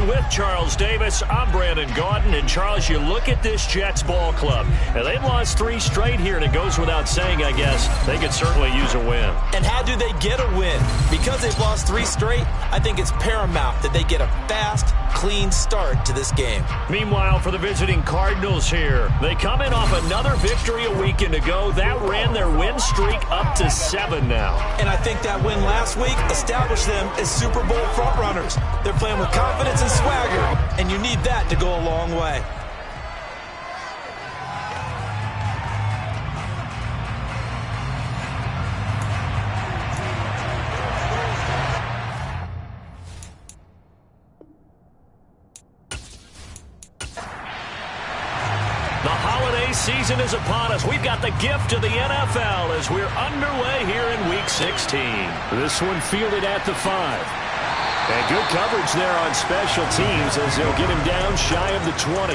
Along with Charles Davis, I'm Brandon Gaudin. And Charles, you look at this Jets ball club. And they've lost 3 straight here, and it goes without saying, I guess, they could certainly use a win. And how do they get a win? Because they've lost 3 straight, I think it's paramount that they get a fast, clean start to this game. Meanwhile, for the visiting Cardinals here, they come in off another victory a weekend ago. That ran their win streak up to 7 now. And I think that win last week established them as Super Bowl frontrunners. They're playing with confidence and swagger, and you need that to go a long way. The holiday season is upon us. We've got the gift of the NFL as we're underway here in Week 16. This one fielded at the 5. And good coverage there on special teams as they'll get him down shy of the 20.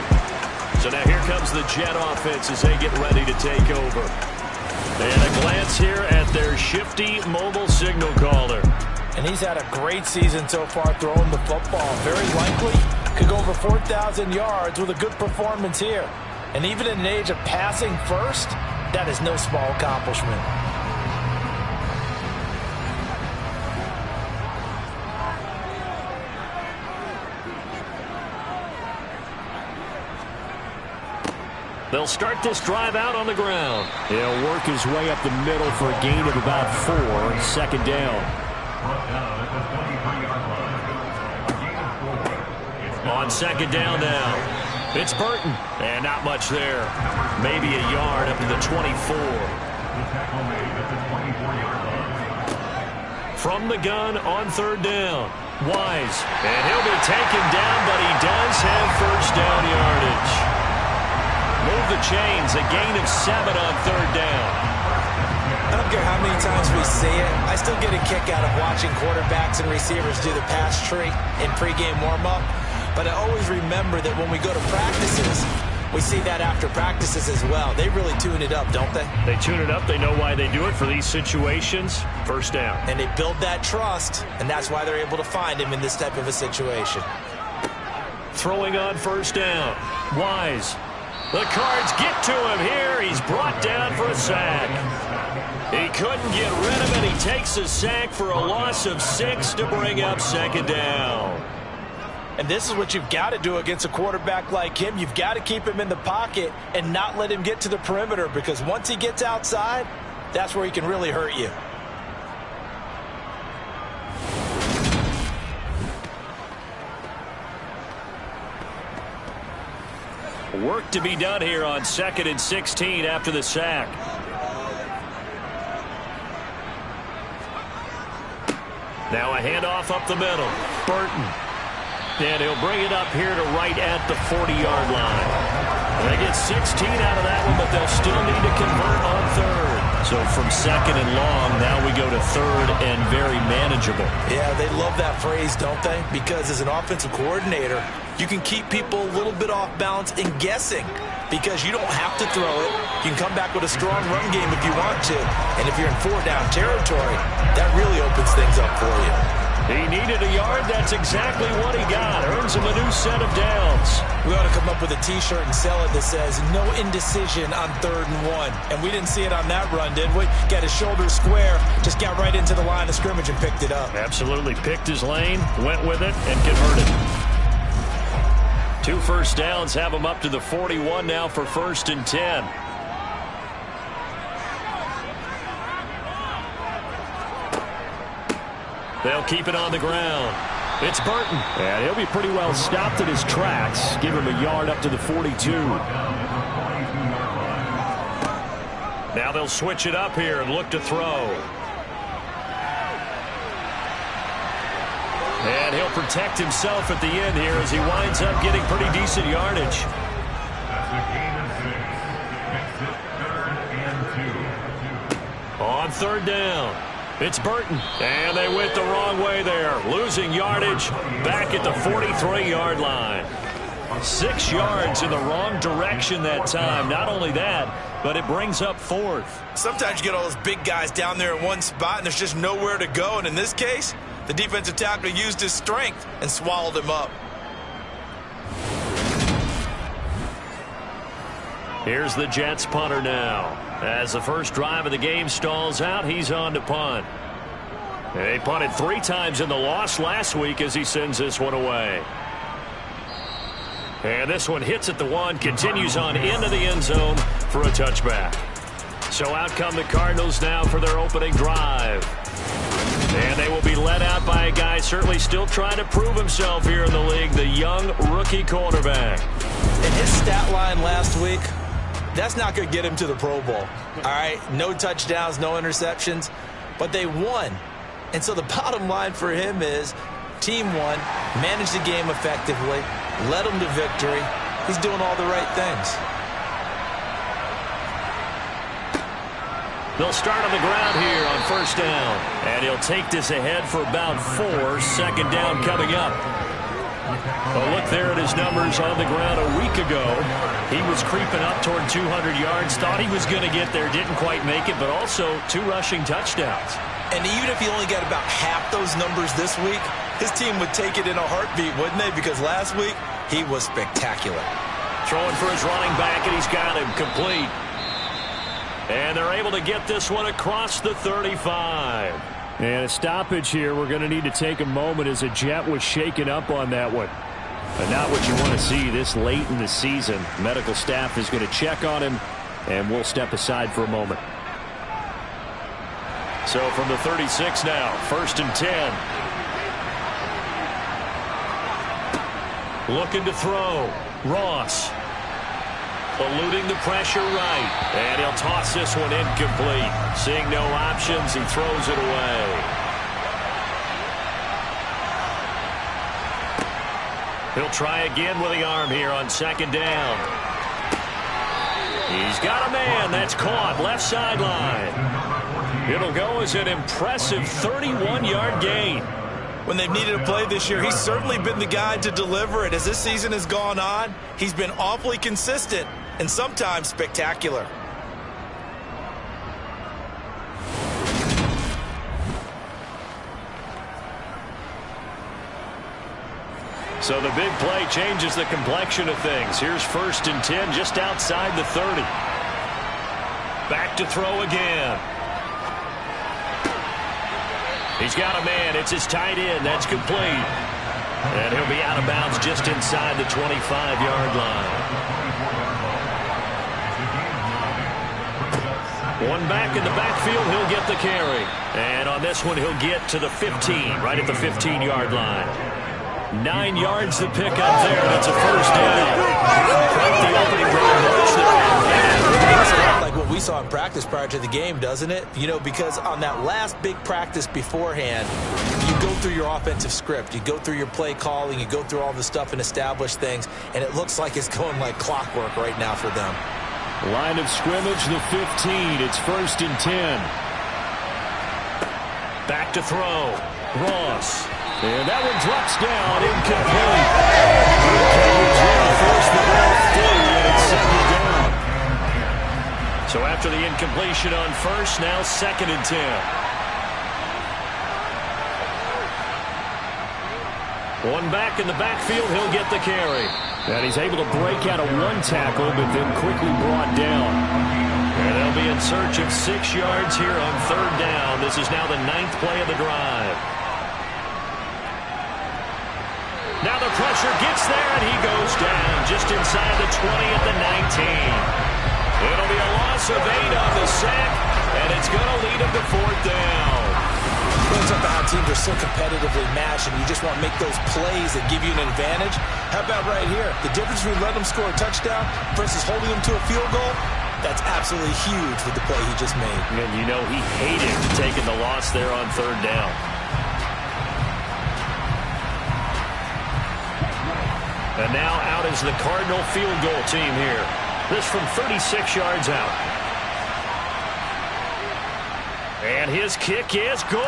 So now here comes the Jet offense as they get ready to take over. And a glance here at their shifty mobile signal caller. And he's had a great season so far throwing the football. Very likely could go over 4,000 yards with a good performance here. And even in an age of passing first, that is no small accomplishment. They'll start this drive out on the ground. He'll work his way up the middle for a gain of about 4 on 2nd down. On 2nd down now. It's Burton, and not much there. Maybe a yard up to the 24. From the gun on 3rd down. Wise, and he'll be taken down, but he does have 1st down yardage. Move the chains, a gain of 7 on 3rd down. I don't care how many times we see it. I still get a kick out of watching quarterbacks and receivers do the pass tree in pregame warm-up. But I always remember that when we go to practices, we see that after practices as well. They really tune it up, don't they? They tune it up. They know why they do it for these situations. 1st down. And they build that trust, and that's why they're able to find him in this type of a situation. Throwing on 1st down. Wise. The Cards get to him here. He's brought down for a sack. He couldn't get rid of it. He takes a sack for a loss of 6 to bring up 2nd down. And this is what you've got to do against a quarterback like him. You've got to keep him in the pocket and not let him get to the perimeter, because once he gets outside, that's where he can really hurt you. Work to be done here on 2nd and 16 after the sack. Now a handoff up the middle. Burton. And he'll bring it up here to right at the 40-yard line. They get 16 out of that one, but they'll still need to convert on 3rd. So from 2nd and long, now we go to 3rd and very manageable. Yeah, they love that phrase, don't they? Because as an offensive coordinator, you can keep people a little bit off balance and guessing, because you don't have to throw it. You can come back with a strong run game if you want to. And if you're in 4-down territory, that really opens things up for you. He needed a yard. That's exactly what he got. Earns him a new set of downs. We ought to come up with a T-shirt and sell it that says, no indecision on 3rd and 1. And we didn't see it on that run, did we? Got his shoulders square, just got right into the line of scrimmage and picked it up. Absolutely picked his lane, went with it, and converted. 2 1st downs have him up to the 41 now for 1st and 10. They'll keep it on the ground. It's Burton. And he'll be pretty well stopped in his tracks. Give him a yard up to the 42. Now they'll switch it up here and look to throw. And he'll protect himself at the end here as he winds up getting pretty decent yardage. On 3rd down. It's Burton, and they went the wrong way there, losing yardage back at the 43-yard line. 6 yards in the wrong direction that time. Not only that, but it brings up 4th. Sometimes you get all those big guys down there in one spot, and there's just nowhere to go. And in this case, the defensive tackle used his strength and swallowed him up. Here's the Jets punter now. As the first drive of the game stalls out, he's on to punt. They punted 3 times in the loss last week as he sends this one away. And this one hits at the 1, continues on into the end zone for a touchback. So out come the Cardinals now for their opening drive. And they will be led out by a guy certainly still trying to prove himself here in the league, the young rookie quarterback. And his stat line last week, that's not going to get him to the Pro Bowl. All right, no touchdowns, no interceptions, but they won. And so the bottom line for him is team won, managed the game effectively, led them to victory. He's doing all the right things. They'll start on the ground here on first down. And he'll take this ahead for about 4. Second down coming up. A look there at his numbers on the ground a week ago. He was creeping up toward 200 yards. Thought he was going to get there. Didn't quite make it, but also 2 rushing touchdowns. And even if he only got about half those numbers this week, his team would take it in a heartbeat, wouldn't they? Because last week, he was spectacular. Throwing for his running back, and he's got him complete. And they're able to get this one across the 35. And a stoppage here. We're going to need to take a moment as a Jet was shaken up on that one. And not what you want to see this late in the season. Medical staff is going to check on him, and we'll step aside for a moment. So from the 36 now, 1st and 10. Looking to throw. Ross. Eluding the pressure right. And he'll toss this one incomplete. Seeing no options, he throws it away. He'll try again with the arm here on 2nd down. He's got a man. That's caught. Left sideline. It'll go as an impressive 31-yard gain. When they've needed a play this year, he's certainly been the guy to deliver it. As this season has gone on, he's been awfully consistent and sometimes spectacular. So the big play changes the complexion of things. Here's 1st and 10 just outside the 30. Back to throw again. He's got a man. It's his tight end. That's complete. And he'll be out of bounds just inside the 25-yard line. One back in the backfield. He'll get the carry. And on this one, he'll get to the 15, right at the 15-yard line. 9 yards to pick up there. That's a first down. Quite the opening drive rush there. It's a lot like what we saw in practice prior to the game, doesn't it? You know, because on that last big practice beforehand, you go through your offensive script. You go through your play calling. You go through all the stuff and establish things. And it looks like it's going like clockwork right now for them. Line of scrimmage, the 15. It's 1st and 10. Back to throw. Ross. And that one drops down, incomplete. Good coverage there, forced the ball through, and it's 2nd down. So after the incompletion on 1st, now 2nd and 10. One back in the backfield, he'll get the carry. And he's able to break out of 1 tackle, but then quickly brought down. And they'll be in search of 6 yards here on 3rd down. This is now the 9th play of the drive. Now the pressure gets there, and he goes down just inside the 20 at the 19. It'll be a loss of 8 on the sack, and it's going to lead him to 4th down. Well, it's about how teams are so competitively matched, and you just want to make those plays that give you an advantage. How about right here? The difference between letting them score a touchdown versus holding them to a field goal, that's absolutely huge with the play he just made. And you know he hated taking the loss there on 3rd down. And now out is the Cardinal field goal team here. This from 36 yards out. And his kick is good.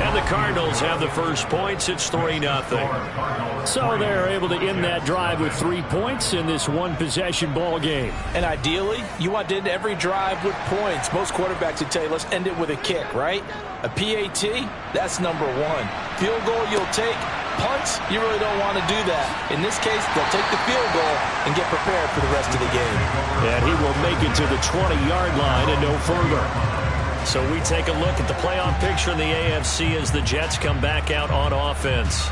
And the Cardinals have the first points. It's 3-0. So they're able to end that drive with 3 points in this one-possession ball game. And ideally, you want to end every drive with points. Most quarterbacks would tell you, let's end it with a kick, right? A PAT, that's number 1. Field goal you'll take, punts, you really don't want to do that. In this case, they'll take the field goal and get prepared for the rest of the game. And he will make it to the 20-yard line and no further. So we take a look at the playoff picture in the AFC as the Jets come back out on offense.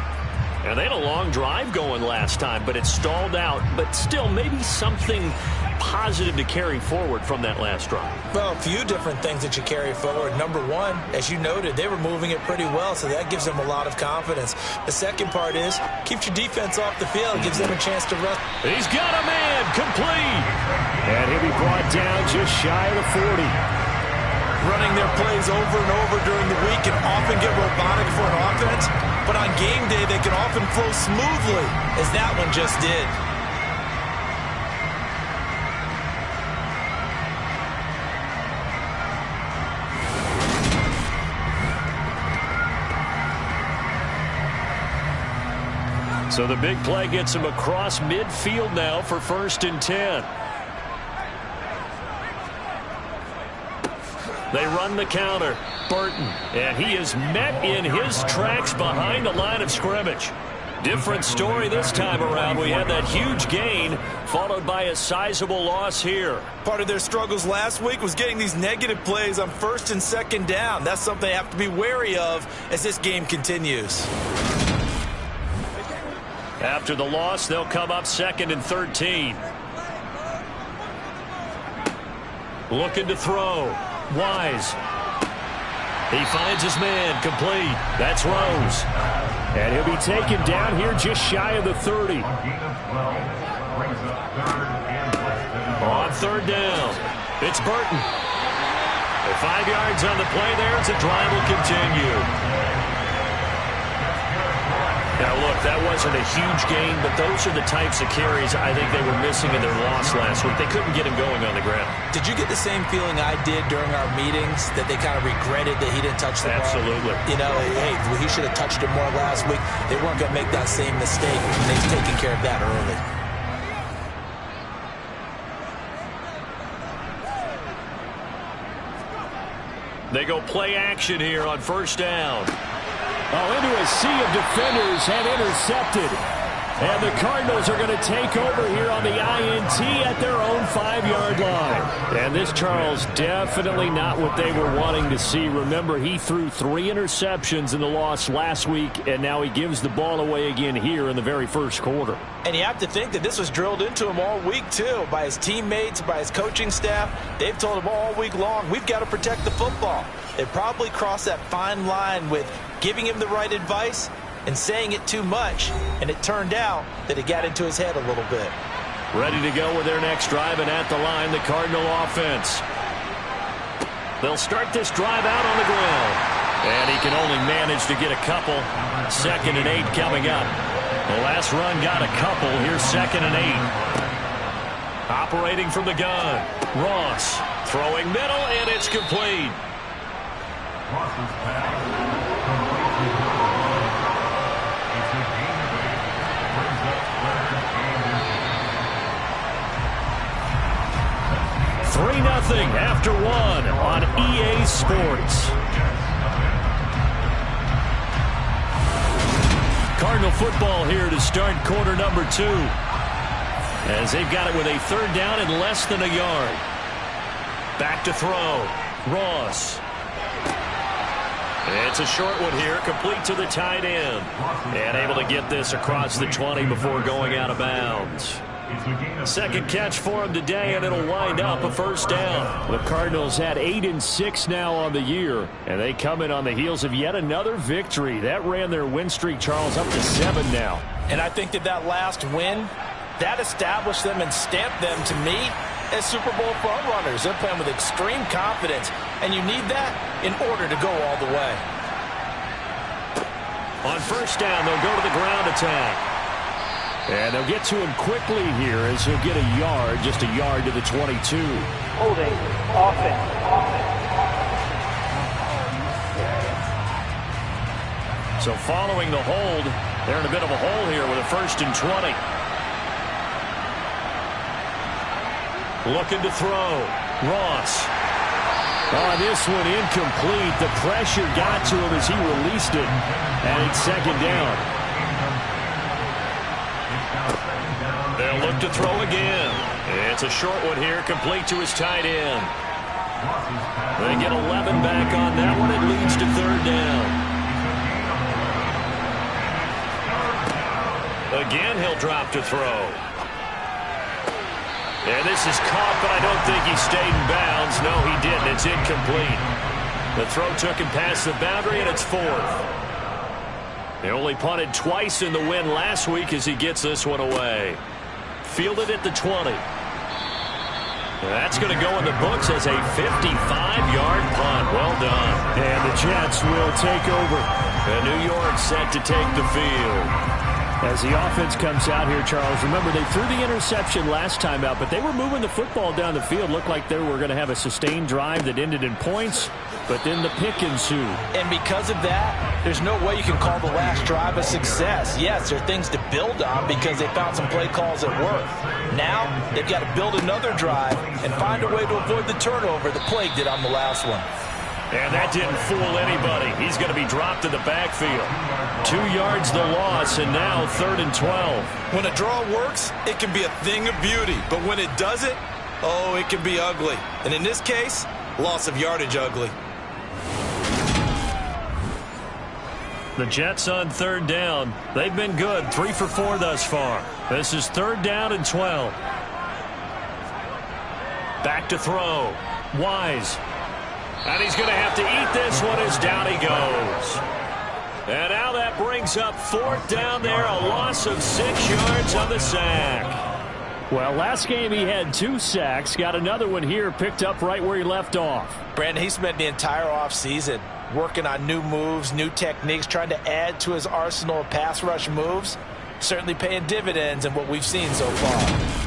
And they had a long drive going last time, but it stalled out. But still, maybe something positive to carry forward from that last drive. Well, a few different things that you carry forward. Number one, as you noted, they were moving it pretty well, so that gives them a lot of confidence. The second part is, keeps your defense off the field, gives them a chance to run. He's got a man, complete. And he'll be brought down just shy of the 40. Running their plays over and over during the week can often get robotic for an offense, but on game day they can often flow smoothly, as that one just did. So the big play gets him across midfield now for 1st and 10. They run the counter. Burton, and he is met in his tracks behind the line of scrimmage. Different story this time around. We had that huge gain followed by a sizable loss here. Part of their struggles last week was getting these negative plays on 1st and 2nd down. That's something they have to be wary of as this game continues. After the loss, they'll come up 2nd and 13. Looking to throw. Wise. He finds his man, complete. That's Rose. And he'll be taken down here just shy of the 30. On 3rd down, it's Burton. 5 yards on the play there as the drive will continue. Now, look, that wasn't a huge gain, but those are the types of carries I think they were missing in their loss last week. They couldn't get him going on the ground. Did you get the same feeling I did during our meetings, that they kind of regretted that he didn't touch the ball? Absolutely. You know, hey, he should have touched it more last week. They weren't going to make that same mistake, and they've taken care of that early. They go play action here on 1st down. Oh, into a sea of defenders and intercepted. And the Cardinals are going to take over here on the INT at their own 5-yard line. And this, Charles, definitely not what they were wanting to see. Remember, he threw 3 interceptions in the loss last week, and now he gives the ball away again here in the very first quarter. And you have to think that this was drilled into him all week, too, by his teammates, by his coaching staff. They've told him all week long, we've got to protect the football. They probably crossed that fine line with giving him the right advice and saying it too much, and it turned out that it got into his head a little bit. Ready to go with their next drive, and at the line, the Cardinal offense. They'll start this drive out on the ground. And he can only manage to get a couple. 2nd and 8 coming up. The last run got a couple. Here's 2nd and 8. Operating from the gun. Ross throwing middle, and it's complete. Ross's pass complete to it's a gain of 8. Brings up 3-0 after 1 on EA Sports. Cardinal football here to start quarter number 2. As they've got it with a 3rd down and less than a yard. Back to throw. Ross. It's a short one here, complete to the tight end. And able to get this across the 20 before going out of bounds. Second catch for him today, and it'll wind up a 1st down. The Cardinals had 8-6 now on the year, and they come in on the heels of yet another victory. That ran their win streak, Charles, up to 7 now. And I think that last win, that established them and stamped them, to me, as Super Bowl frontrunners. They're playing with extreme confidence, and you need that in order to go all the way. On 1st down, they'll go to the ground attack. And they'll get to him quickly here as he'll get a yard, just a yard to the 22. Holding, offense. So following the hold, they're in a bit of a hole here with a 1st and 20. Looking to throw. Ross. Oh, this one incomplete. The pressure got to him as he released it. And it's 2nd down. look to throw again. It's a short one here, complete to his tight end. They get 11 back on that one. It leads to third down. Again, he'll drop to throw. And this is caught, but I don't think he stayed in bounds. No, he didn't. It's incomplete. The throw took him past the boundary, and it's fourth. He only punted twice in the win last week as he gets this one away. Fielded at the 20. That's going to go in the books as a 55-yard punt. Well done. And the Jets will take over. And New York set to take the field. As the offense comes out here, Charles, remember they threw the interception last time out, but they were moving the football down the field. Looked like they were going to have a sustained drive that ended in points, but then the pick ensued. And because of that, there's no way you can call the last drive a success. Yes, there are things to build on because they found some play calls that work. Now, they've got to build another drive and find a way to avoid the turnover that Plague did on the last one. And that didn't fool anybody. He's going to be dropped in the backfield. 2 yards the loss, and now 3rd and 12. When a draw works, it can be a thing of beauty. But when it doesn't, oh, it can be ugly. And in this case, loss of yardage ugly. The Jets on 3rd down. They've been good, 3 for 4 thus far. This is 3rd down and 12. Back to throw. Wise. And he's going to have to eat this one as down he goes. And now that brings up 4th down there, a loss of 6 yards on the sack. Well, last game he had 2 sacks. Got another one here, picked up right where he left off. Brandon, he spent the entire offseason working on new moves, new techniques, trying to add to his arsenal of pass rush moves. Certainly paying dividends in what we've seen so far.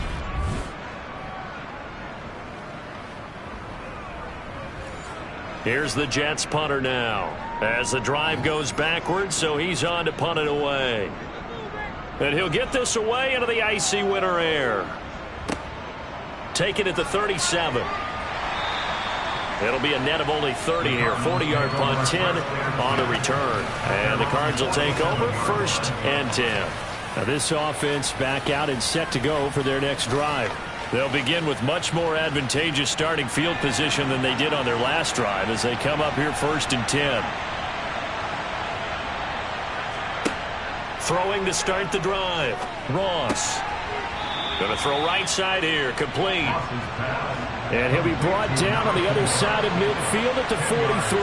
Here's the Jets punter now as the drive goes backwards, so he's on to punt it away. And he'll get this away into the icy winter air. Take it at the 37. It'll be a net of only 30 here. 40-yard punt, 10 on a return. And the Cards will take over 1st and 10. Now this offense back out and set to go for their next drive. They'll begin with much more advantageous starting field position than they did on their last drive as they come up here 1st and 10. Throwing to start the drive. Ross. Going to throw right side here. Complete. And he'll be brought down on the other side of midfield at the 43.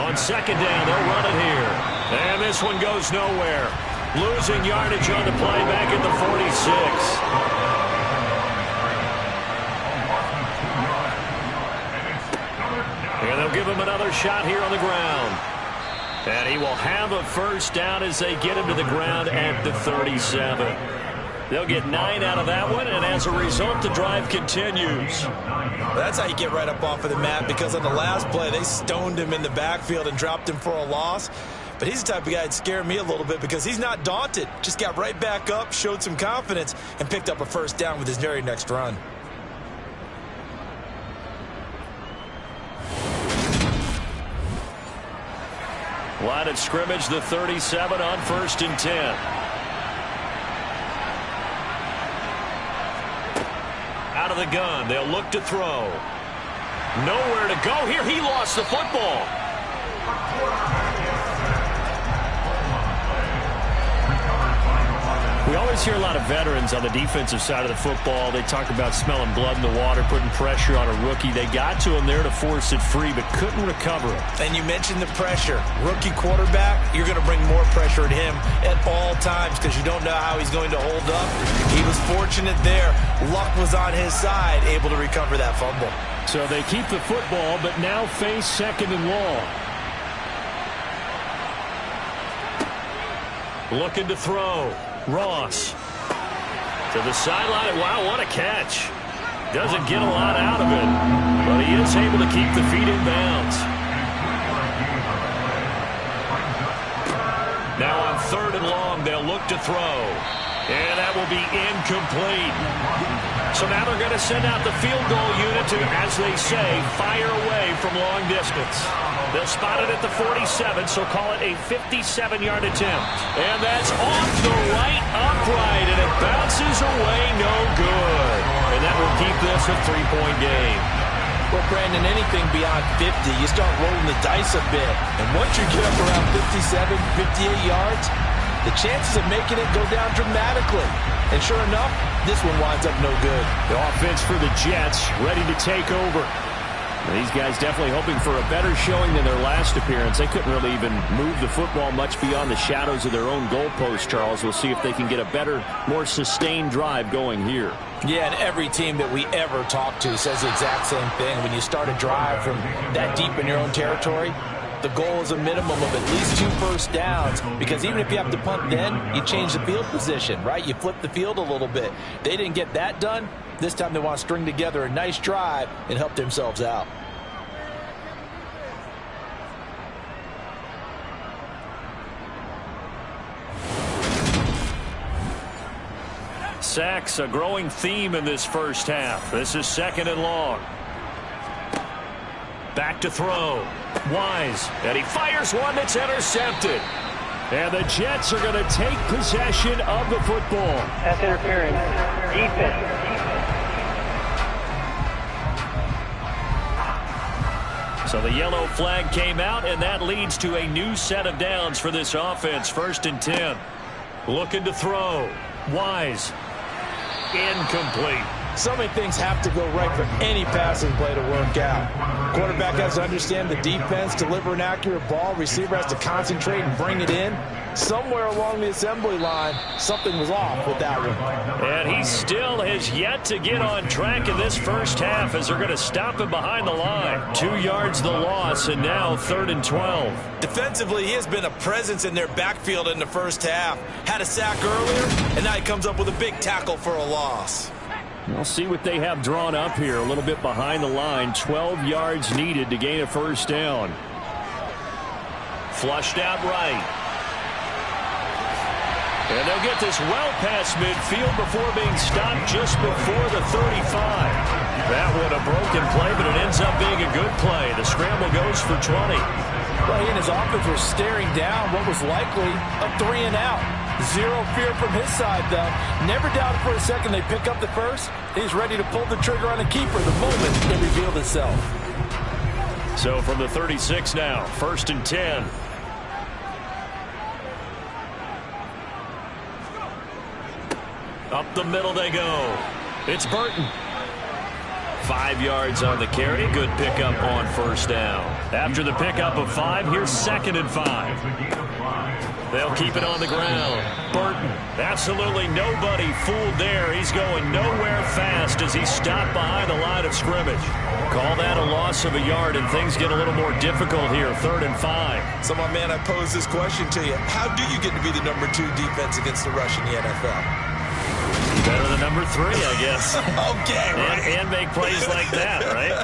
On 2nd down, they'll run it here. And this one goes nowhere. Losing yardage on the play back at the 46. And they'll give him another shot here on the ground. And he will have a 1st down as they get him to the ground at the 37. They'll get 9 out of that one, and as a result, the drive continues. That's how you get right up off of the mat, because on the last play, they stoned him in the backfield and dropped him for a loss. But he's the type of guy that scared me a little bit because he's not daunted. Just got right back up, showed some confidence, and picked up a 1st down with his very next run. Line of scrimmage, the 37 on 1st and 10. Out of the gun, they'll look to throw. Nowhere to go here. He lost the football. We always hear a lot of veterans on the defensive side of the football. They talk about smelling blood in the water, putting pressure on a rookie. They got to him there to force it free, but couldn't recover it. And you mentioned the pressure. Rookie quarterback, you're going to bring more pressure at him at all times because you don't know how he's going to hold up. He was fortunate there. Luck was on his side, able to recover that fumble. So they keep the football, but now face 2nd and long. Looking to throw. Ross to the sideline. Wow, what a catch. Doesn't get a lot out of it, but he is able to keep the feet in bounds. Now on 3rd and long, they'll look to throw. And that will be incomplete. So now they're going to send out the field goal unit to, as they say, fire away from long distance. They'll spot it at the 47, so call it a 57-yard attempt. And that's off the right upright, and it bounces away no good. And that will keep this a 3-point game. Well, Brandon, anything beyond 50, you start rolling the dice a bit. And once you get up around 57, 58 yards, the chances of making it go down dramatically. And sure enough, this one winds up no good. The offense for the Jets ready to take over. These guys definitely hoping for a better showing than their last appearance. They couldn't really even move the football much beyond the shadows of their own goalpost, Charles. We'll see if they can get a better, more sustained drive going here. Yeah, and every team that we ever talk to says the exact same thing. When you start a drive from that deep in your own territory, the goal is a minimum of at least 2 first downs, because even if you have to punt then, you change the field position, right? You flip the field a little bit. They didn't get that done. This time they want to string together a nice drive and help themselves out. Sacks, a growing theme in this first half. This is 2nd and long. Back to throw. Wise, and he fires one that's intercepted. And the Jets are going to take possession of the football. Pass interference. Defense. So the yellow flag came out, and that leads to a new set of downs for this offense. 1st and 10. Looking to throw. Wise. Incomplete. So many things have to go right for any passing play to work out. Quarterback has to understand the defense, deliver an accurate ball. Receiver has to concentrate and bring it in. Somewhere along the assembly line, something was off with that one. And he still has yet to get on track in this first half, as they're going to stop him behind the line. 2 yards the loss, and now 3rd and 12. Defensively, he has been a presence in their backfield in the first half. Had a sack earlier, and now he comes up with a big tackle for a loss. We'll see what they have drawn up here. A little bit behind the line. 12 yards needed to gain a first down. Flushed out right. And they'll get this well past midfield before being stopped just before the 35. That one a broken play, but it ends up being a good play. The scramble goes for 20. Well, he and his offense were staring down what was likely a 3 and out. Zero fear from his side, though. Never doubted for a second they pick up the first. He's ready to pull the trigger on a keeper the moment it revealed itself. So from the 36 now, 1st and 10. Up the middle they go. It's Burton. 5 yards on the carry. Good pickup on first down. After the pickup of 5, here's 2nd and 5. They'll keep it on the ground. Burton, absolutely nobody fooled there. He's going nowhere fast as he's stopped behind the line of scrimmage. Call that a loss of a yard, and things get a little more difficult here. 3rd and 5. So, my man, I pose this question to you. How do you get to be the number 2 defense against the rush in the NFL? Better than number 3, I guess. Okay, right. And make plays like that, right?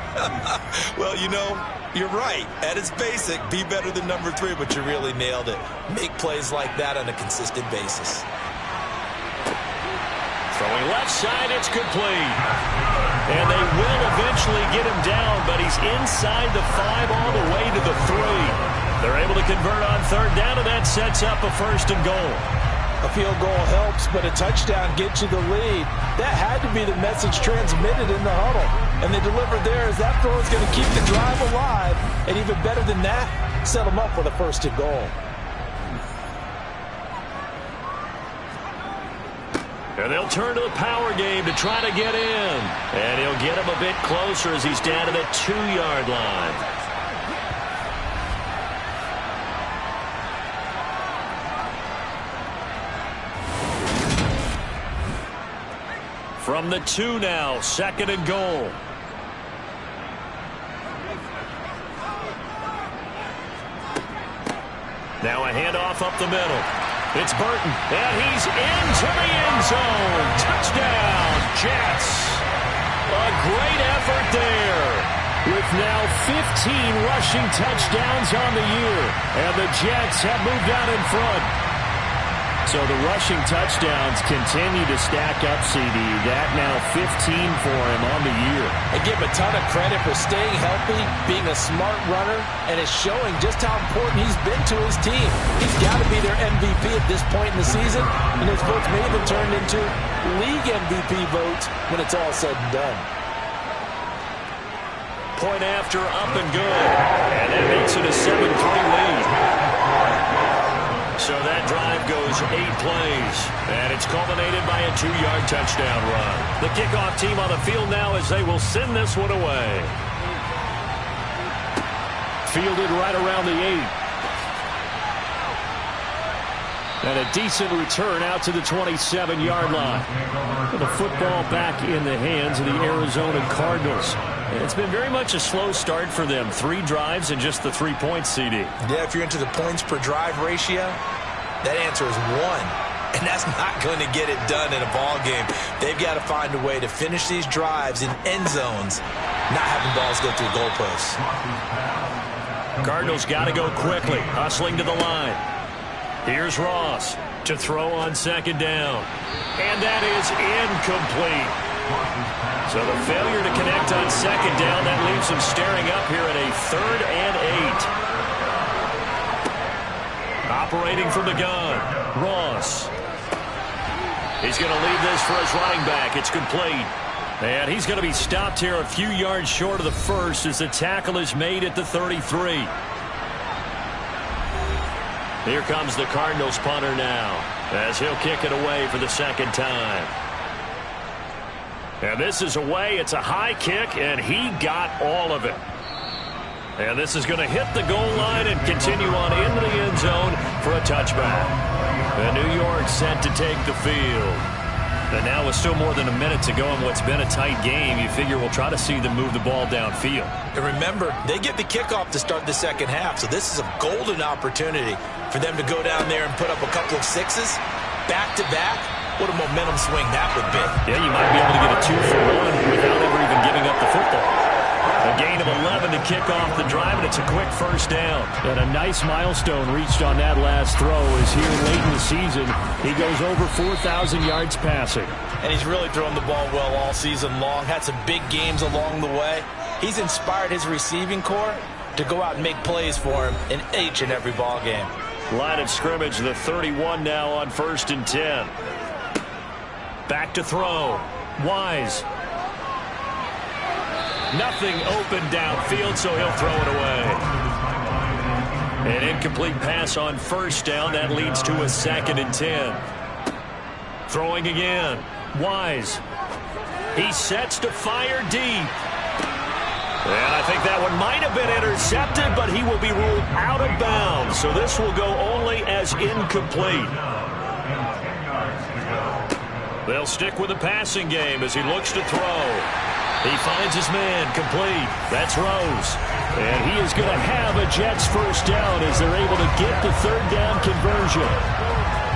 Well, you know, you're right. At its basic, be better than number 3, but you really nailed it. Make plays like that on a consistent basis. Throwing left side, it's complete. And they will eventually get him down, but he's inside the 5 all the way to the 3. They're able to convert on 3rd down, and that sets up a 1st and goal. A field goal helps, but a touchdown gets you the lead. That had to be the message transmitted in the huddle. And they delivered there as that throw is going to keep the drive alive. And even better than that, set them up with a 1st and goal. And they'll turn to the power game to try to get in. And he'll get him a bit closer as he's down to the 2-yard line. From the 2 now, 2nd and goal. Now a handoff up the middle. It's Burton, and he's into the end zone. Touchdown, Jets. A great effort there. With now 15 rushing touchdowns on the year. And the Jets have moved out in front. So the rushing touchdowns continue to stack up, CD. That now 15 for him on the year. I give him a ton of credit for staying healthy, being a smart runner, and it's showing just how important he's been to his team. He's got to be their MVP at this point in the season, and his votes may even turn into league MVP votes when it's all said and done. Point after, up and good. And that makes it a 7-3 lead. So that drive goes 8 plays. And it's culminated by a 2-yard touchdown run. The kickoff team on the field now as they will send this one away. Fielded right around the 8. And a decent return out to the 27-yard line. The football back in the hands of the Arizona Cardinals. It's been very much a slow start for them. 3 drives and just the 3 points, CD. Yeah, if you're into the points per drive ratio, that answer is 1. And that's not going to get it done in a ball game. They've got to find a way to finish these drives in end zones, not having balls go through goalposts. Cardinals got to go quickly, hustling to the line. Here's Ross to throw on second down. And that is incomplete. So the failure to connect on second down, that leaves them staring up here at a 3rd and 8. Operating from the gun, Ross. He's going to leave this for his running back. It's complete. And he's going to be stopped here a few yards short of the first as the tackle is made at the 33. Here comes the Cardinals punter now as he'll kick it away for the second time. And this is away. It's a high kick, and he got all of it. And this is going to hit the goal line and continue on into the end zone for a touchback. And New York set to take the field. And now with still more than a minute to go in what's been a tight game, you figure we'll try to see them move the ball downfield. And remember, they get the kickoff to start the second half, so this is a golden opportunity for them to go down there and put up a couple of 6s back-to-back. What a momentum swing that would be. Yeah, you might be able to get a 2-for-1 without ever even giving up the football. A gain of 11 to kick off the drive, and it's a quick first down. And a nice milestone reached on that last throw as here late in the season, he goes over 4,000 yards passing. And he's really thrown the ball well all season long. Had some big games along the way. He's inspired his receiving corps to go out and make plays for him in each and every ball game. Line of scrimmage, the 31 now on 1st and 10. Back to throw. Wise. Nothing open downfield, so he'll throw it away. An incomplete pass on first down. That leads to a 2nd and 10. Throwing again. Wise. He sets to fire deep. And I think that one might have been intercepted, but he will be ruled out of bounds. So this will go only as incomplete. They'll stick with the passing game as he looks to throw. He finds his man, complete. That's Rose. And he is going to have a Jets first down as they're able to get the 3rd down conversion.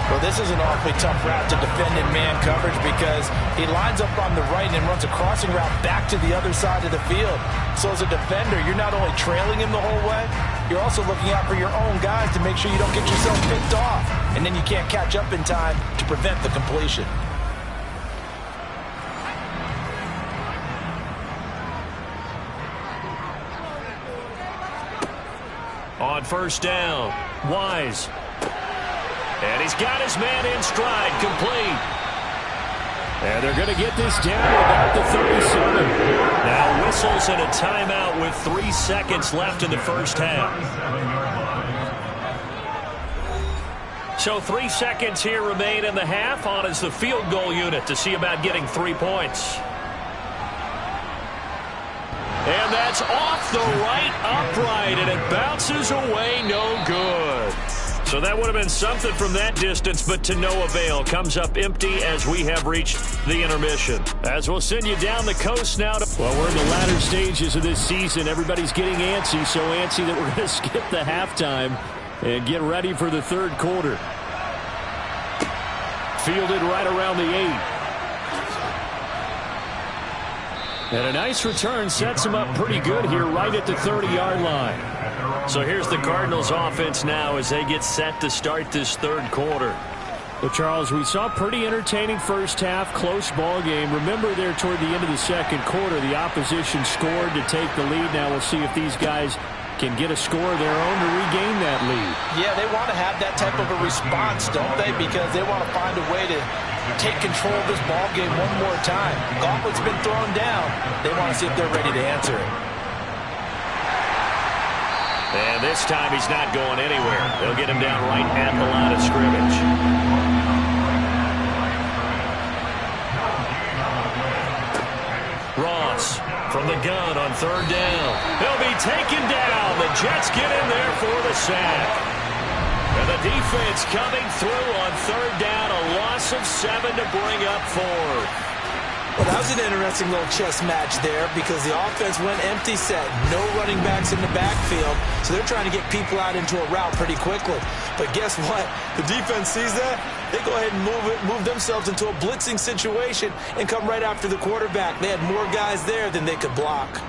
Well, this is an awfully tough route to defend in man coverage because he lines up on the right and runs a crossing route back to the other side of the field. So as a defender, you're not only trailing him the whole way, you're also looking out for your own guys to make sure you don't get yourself picked off. And then you can't catch up in time to prevent the completion. On first down, Wise. And he's got his man in stride, complete. And they're going to get this down to about the 37. Now whistles and a timeout with 3 seconds left in the first half. So 3 seconds here remain in the half. On is the field goal unit to see about getting 3 points. And that's off the right upright, and it bounces away, no good. So that would have been something from that distance, but to no avail. Comes up empty as we have reached the intermission. As we'll send you down the coast now. Well, we're in the latter stages of this season. Everybody's getting antsy, so antsy that we're going to skip the halftime and get ready for the 3rd quarter. Fielded right around the 8. And a nice return sets him up pretty good here right at the 30-yard line. So here's the Cardinals offense now as they get set to start this 3rd quarter. Well, Charles, we saw pretty entertaining first half, close ball game. Remember there toward the end of the second quarter, the opposition scored to take the lead. Now we'll see if these guys can get a score of their own to regain that lead. Yeah, they want to have that type of a response, don't they? Because they want to find a way to take control of this ball game one more time. Gauntlet's been thrown down. They want to see if they're ready to answer it. And this time he's not going anywhere. They'll get him down right at the line of scrimmage. Ross from the gun on third down. He'll be taken down. The Jets get in there for the sack. And the defense coming through on third down. A loss of 7 to bring up 4. Well, that was an interesting little chess match there because the offense went empty set. No running backs in the backfield, so they're trying to get people out into a route pretty quickly. But guess what? The defense sees that. They go ahead and move themselves into a blitzing situation and come right after the quarterback. They had more guys there than they could block.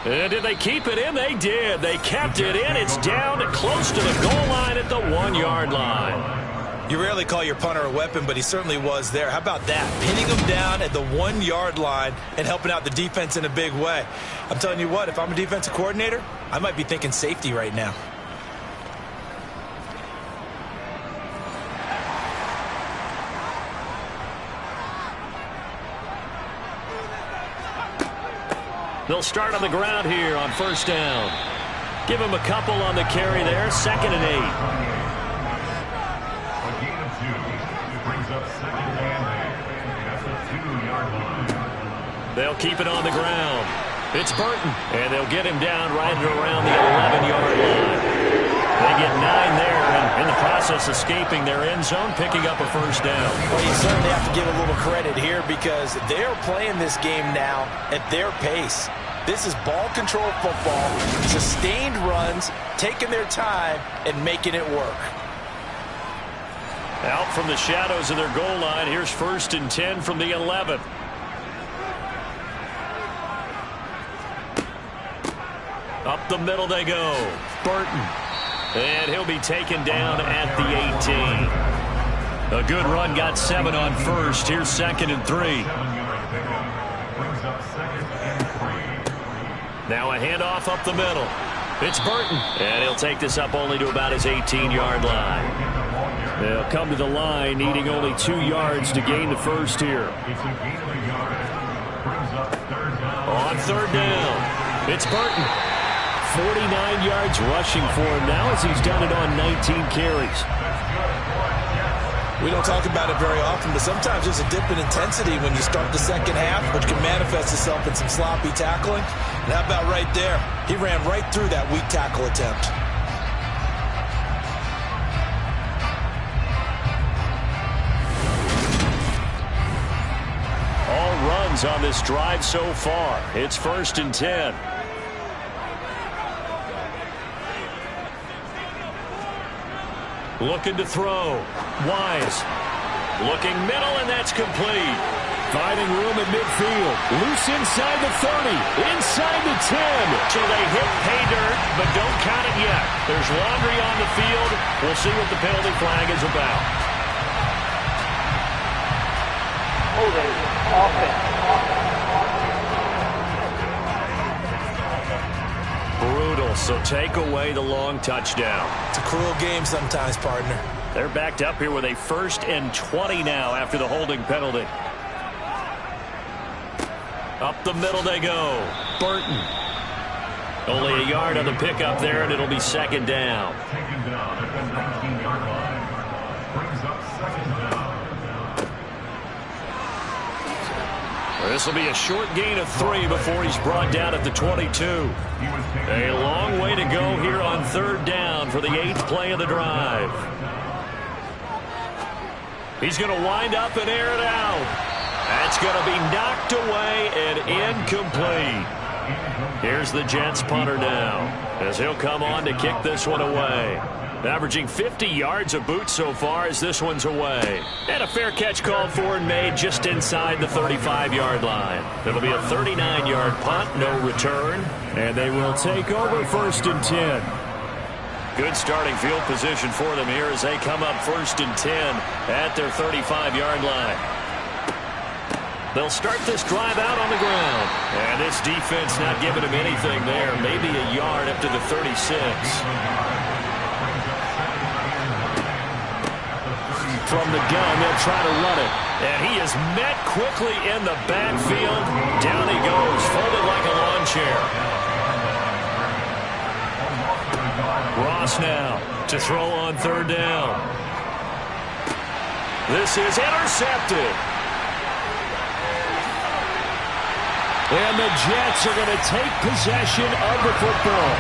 And did they keep it in? They did. They kept it in. It's down close to the goal line at the 1-yard line. You rarely call your punter a weapon, but he certainly was there. How about that? Pinning him down at the 1-yard line and helping out the defense in a big way. I'm telling you what, if I'm a defensive coordinator, I might be thinking safety right now. They'll start on the ground here on first down. Give him a couple on the carry there. 2nd and 8. A gain of 2 brings up 2nd and 8 at the 2-yard line. They'll keep it on the ground. It's Burton, and they'll get him down right around the 11-yard line. They get 9 there, and in the process escaping their end zone, picking up a first down. Well, you certainly have to give a little credit here because they're playing this game now at their pace. This is ball control football, sustained runs, taking their time, and making it work. Out from the shadows of their goal line, here's 1st and 10 from the 11. Up the middle they go. Burton. And he'll be taken down at the 18. A good run, got 7 on first. Here's 2nd and 3. 7-yard pickup brings up 2nd and 3. Now a handoff up the middle. It's Burton. And he'll take this up only to about his 18-yard line. They'll come to the line, needing only 2 yards to gain the first here. It's a gain of a yard. Brings up 3rd down. On 3rd down, it's Burton. 49 yards rushing for him now as he's done it on 19 carries. We don't talk about it very often, but sometimes there's a dip in intensity when you start the second half, which can manifest itself in some sloppy tackling. And how about right there? He ran right through that weak tackle attempt. All runs on this drive so far. It's 1st and 10. Looking to throw. Wise. Looking middle, and that's complete. Finding room at midfield. Loose inside the 30. Inside the 10. So they hit pay dirt, but don't count it yet. There's laundry on the field. We'll see what the penalty flag is about. Holding. Offense. Brutal, so take away the long touchdown. It's a cruel game sometimes, partner. They're backed up here with a 1st and 20 now after the holding penalty. Up the middle they go. Burton. Only a yard on the pickup there, and it'll be 2nd down. Taken down at the 19-yard line. Brings up 2nd down. This will be a short gain of 3 before he's brought down at the 22. A long way to go here on 3rd down for the 8th play of the drive. He's going to wind up and air it out. That's going to be knocked away and incomplete. Here's the Jets punter now as he'll come on to kick this one away. Averaging 50 yards a boot so far as this one's away. And a fair catch called for and made just inside the 35-yard line. It'll be a 39-yard punt, no return. And they will take over 1st and 10. Good starting field position for them here as they come up 1st and 10 at their 35-yard line. They'll start this drive out on the ground. And this defense not giving him anything there. Maybe a yard up to the 36. From the gun, they'll try to run it. And he is met quickly in the backfield. Down he goes, folded like a lawn chair. Ross now to throw on 3rd down. This is intercepted. And the Jets are going to take possession of the football.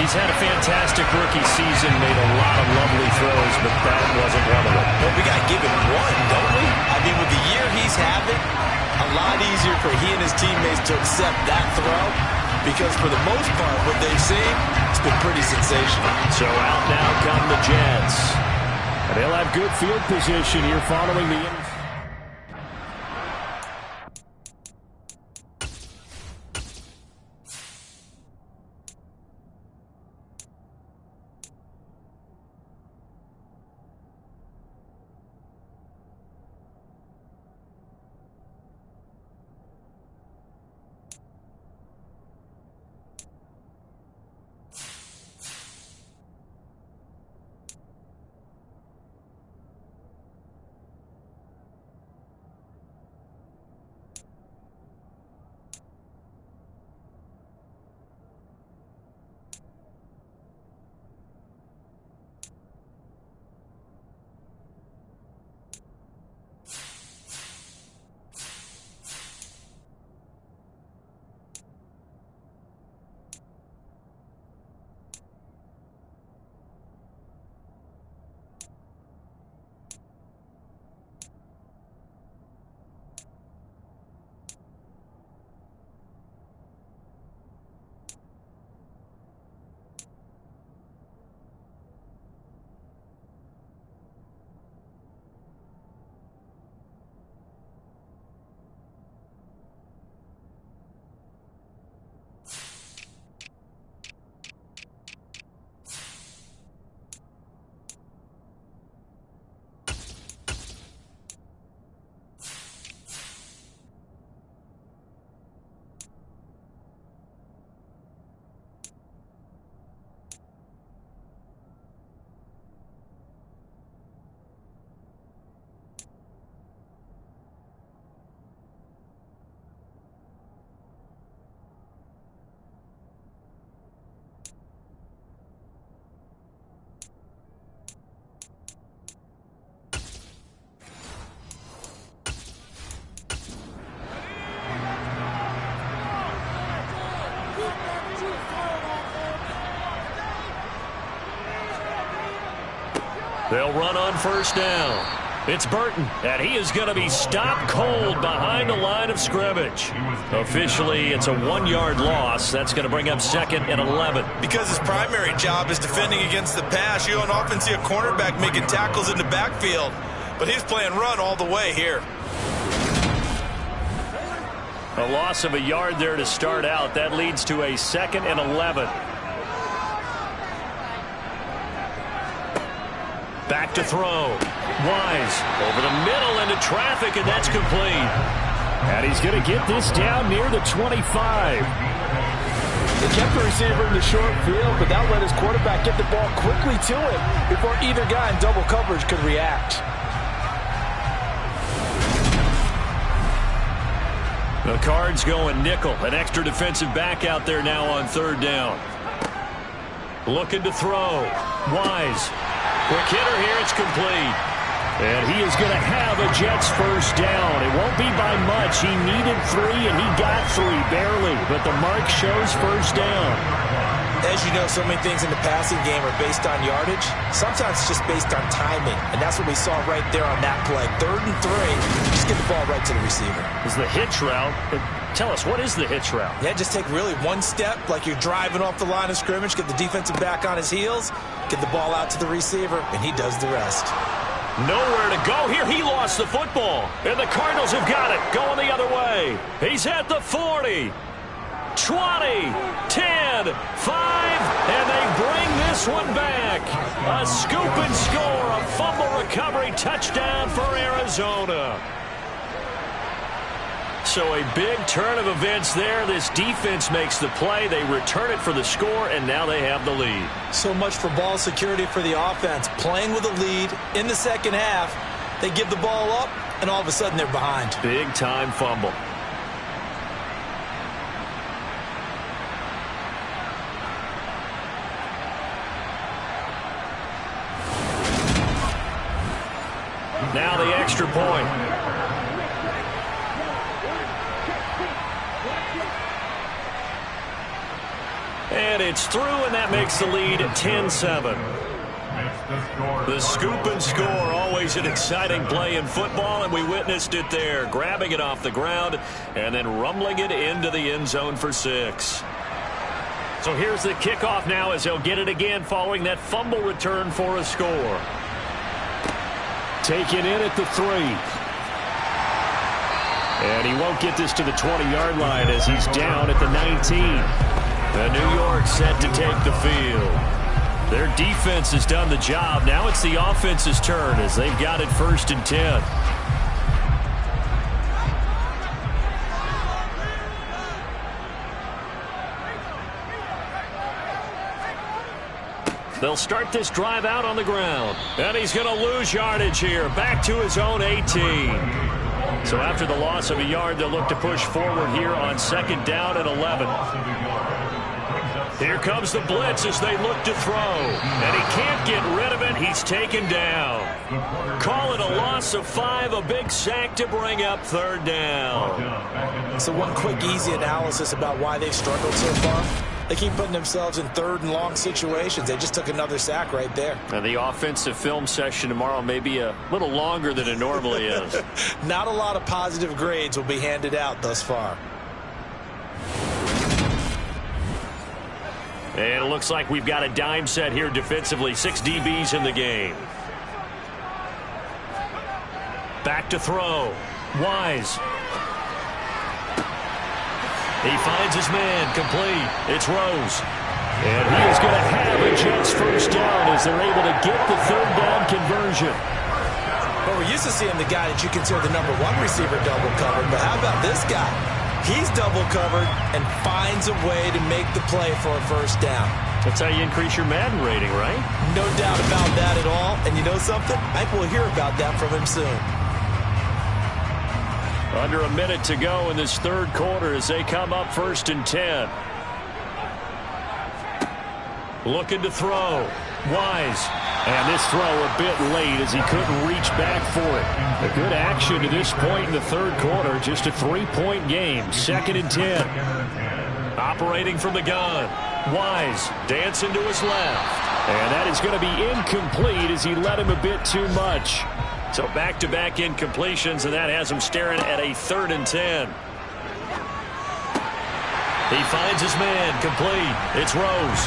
He's had a fantastic rookie season, made a lot of lovely throws, but that wasn't one of them. Well, we got to give him one, don't we? I mean, with the year he's having, a lot easier for he and his teammates to accept that throw, because for the most part, what they've seen, it's been pretty sensational. So out now come the Jets. And they'll have good field position here following the interception. They'll run on 1st down. It's Burton, and he is going to be stopped cold behind the line of scrimmage. Officially, it's a 1-yard loss. That's going to bring up 2nd and 11. Because his primary job is defending against the pass, you don't often see a cornerback making tackles in the backfield. But he's playing run all the way here. A loss of a yard there to start out. That leads to a 2nd and 11. Back to throw. Wise over the middle into traffic, and that's complete. And he's going to get this down near the 25. They kept the receiver in the short field, but that let his quarterback get the ball quickly to him before either guy in double coverage could react. The Cards going nickel. An extra defensive back out there now on 3rd down. Looking to throw. Wise. Quick hitter here. It's complete. And he is going to have a Jets 1st down. It won't be by much. He needed 3, and he got 3, barely. But the mark shows 1st down. As you know, so many things in the passing game are based on yardage. Sometimes it's just based on timing. And that's what we saw right there on that play. 3rd and 3. Just get the ball right to the receiver. Is the hitch route. Tell us, what is the hitch route? Yeah, just take really one step like you're driving off the line of scrimmage, get the defensive back on his heels, get the ball out to the receiver, and he does the rest. Nowhere to go here. He lost the football. And the Cardinals have got it. Going the other way. He's at the 40. 20, 10, 5, and they bring this this one back. A scoop and score, a fumble recovery touchdown for Arizona. So a big turn of events there. This defense makes the play. They return it for the score, and now they have the lead. So much for ball security for the offense. Playing with a lead in the second half. They give the ball up, and all of a sudden they're behind. Big-time fumble. Now the extra point. And it's through, and that makes the lead 10-7. The scoop and score, always an exciting play in football, and we witnessed it there, grabbing it off the ground and then rumbling it into the end zone for 6. So here's the kickoff now as they'll get it again following that fumble return for a score. Taken in at the 3. And he won't get this to the 20-yard line as he's down at the 19. And New York set to take the field. Their defense has done the job. Now it's the offense's turn as they've got it 1st and 10. They'll start this drive out on the ground. And he's going to lose yardage here. Back to his own 18. So after the loss of a yard, they'll look to push forward here on 2nd down and 11. Here comes the blitz as they look to throw. And he can't get rid of it. He's taken down. Call it a loss of 5, a big sack to bring up 3rd down. So one quick, easy analysis about why they've struggled so far. They keep putting themselves in 3rd and long situations. They just took another sack right there. And the offensive film session tomorrow may be a little longer than it normally is. Not a lot of positive grades will be handed out thus far. And it looks like we've got a dime set here defensively. 6 DBs in the game. Back to throw. Wise. He finds his man, complete. It's Rose. And he is going to have a Jets 1st down as they're able to get the 3rd down conversion. Well, we're used to seeing the guy that you consider the #1 receiver double covered, but how about this guy? He's double covered and finds a way to make the play for a 1st down. That's how you increase your Madden rating, right? No doubt about that at all. And you know something? I think we'll hear about that from him soon. Under a minute to go in this 3rd quarter as they come up 1st and 10. Looking to throw. Wise. And this throw a bit late as he couldn't reach back for it. A good action to this point in the 3rd quarter. Just a 3-point game. 2nd and 10. Operating from the gun. Wise dancing to his left. And that is going to be incomplete as he led him a bit too much. So back-to-back incompletions, and that has him staring at a 3rd and 10. He finds his man, complete. It's Rose.